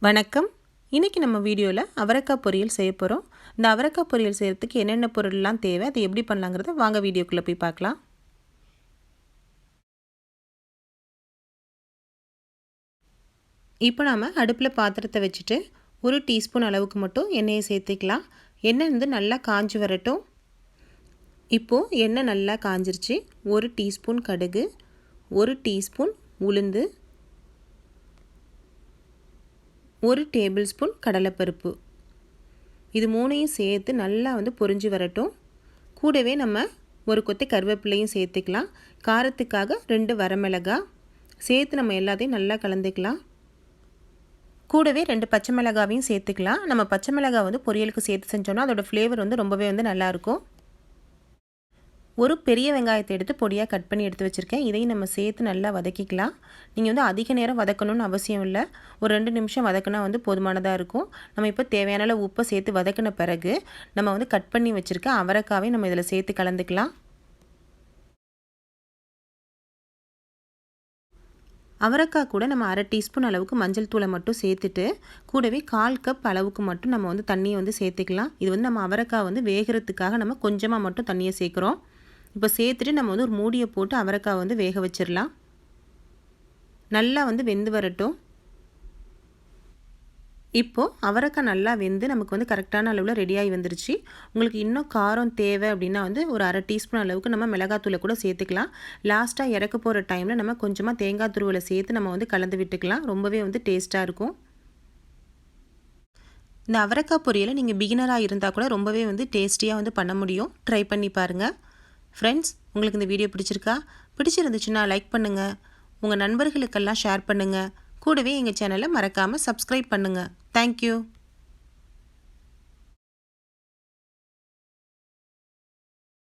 வணக்கம். இன்றைக்கி நம்ம வீடியோவில் அவரைக்காய் பொரியல் செய்ய போகிறோம். இந்த அவரைக்காய் பொரியல் செய்கிறதுக்கு என்னென்ன பொருள்லாம் தேவை, அதை எப்படி பண்ணலாங்கிறத வாங்க வீடியோக்குள்ளே போய் பார்க்கலாம். இப்போ நாம் அடுப்பில் பாத்திரத்தை வச்சுட்டு 1 டீஸ்பூன் அளவுக்கு மட்டும் எண்ணெயை சேர்த்துக்கலாம். எண்ணெய் வந்து நல்லா காஞ்சி வரட்டும். இப்போது எண்ணெய் நல்லா காஞ்சிருச்சு. 1 டீஸ்பூன் கடுகு, 1 டீஸ்பூன் உளுந்து, 1 டேபிள் ஸ்பூன் கடலைப்பருப்பு, இது மூணையும் சேர்த்து நல்லா வந்து பொரிஞ்சு வரட்டும். கூடவே நம்ம ஒரு கொத்து கருவேப்பிலையும் சேர்த்துக்கலாம். காரத்துக்காக 2 வரமிளகாய் சேர்த்து நம்ம எல்லாத்தையும் நல்லா கலந்துக்கலாம். கூடவே 2 பச்சை மிளகாவையும் சேர்த்துக்கலாம். நம்ம பச்சை மிளகாய் வந்து பொரியலுக்கு சேர்த்து செஞ்சோன்னா அதோடய ஃப்ளேவர் வந்து ரொம்பவே வந்து நல்லாயிருக்கும். ஒரு பெரிய வெங்காயத்தை எடுத்து பொடியாக கட் பண்ணி எடுத்து வச்சுருக்கேன். இதையும் நம்ம சேர்த்து நல்லா வதக்கிக்கலாம். நீங்கள் வந்து அதிக நேரம் வதக்கணும்னு அவசியம் இல்லை. ஒரு 2 நிமிஷம் வதக்கினா வந்து போதுமானதாக இருக்கும். நம்ம இப்போ தேவையான அளவு உப்பை சேர்த்து வதக்கின பிறகு நம்ம வந்து கட் பண்ணி வச்சுருக்க அவரைக்காவை நம்ம இதில் சேர்த்து கலந்துக்கலாம். அவரைக்காய் கூட நம்ம 1/2 டீஸ்பூன் அளவுக்கு மஞ்சள் தூளை மட்டும் சேர்த்துட்டு கூடவே 1/4 கப் அளவுக்கு மட்டும் நம்ம வந்து தண்ணியை வந்து சேர்த்துக்கலாம். இது வந்து நம்ம அவரைக்காய் வந்து வேகிறதுக்காக நம்ம கொஞ்சமாக மட்டும் தண்ணியை சேர்க்குறோம். இப்போ சேர்த்துட்டு நம்ம வந்து ஒரு மூடியை போட்டு அவரைக்காய் வந்து வேக வச்சிடலாம். நல்லா வந்து வெந்து வரட்டும். இப்போது அவரைக்காய் நல்லா வெந்து நமக்கு வந்து கரெக்டான அளவில் ரெடியாகி வந்துருச்சு. உங்களுக்கு இன்னும் காரம் தேவை அப்படின்னா வந்து ஒரு 1/2 டீஸ்பூன் அளவுக்கு நம்ம மிளகாத்தூளை கூட சேர்த்துக்கலாம். லாஸ்ட்டாக இறக்க போகிற டைமில் நம்ம கொஞ்சமாக தேங்காய் துருவலை சேர்த்து நம்ம வந்து கலந்து விட்டுக்கலாம். ரொம்பவே வந்து டேஸ்ட்டாக இருக்கும். இந்த அவரைக்காய் பொரியலை நீங்கள் பிகினராக இருந்தால் கூட ரொம்பவே வந்து டேஸ்டியாக வந்து பண்ண முடியும். ட்ரை பண்ணி பாருங்கள். ஃப்ரெண்ட்ஸ், உங்களுக்கு இந்த வீடியோ பிடிச்சிருந்துச்சுன்னா லைக் பண்ணுங்கள், உங்கள் நண்பர்களுக்கெல்லாம் ஷேர் பண்ணுங்கள். கூடவே எங்கள் சேனலை மறக்காமல் சப்ஸ்கிரைப் பண்ணுங்கள். தேங்க்யூ.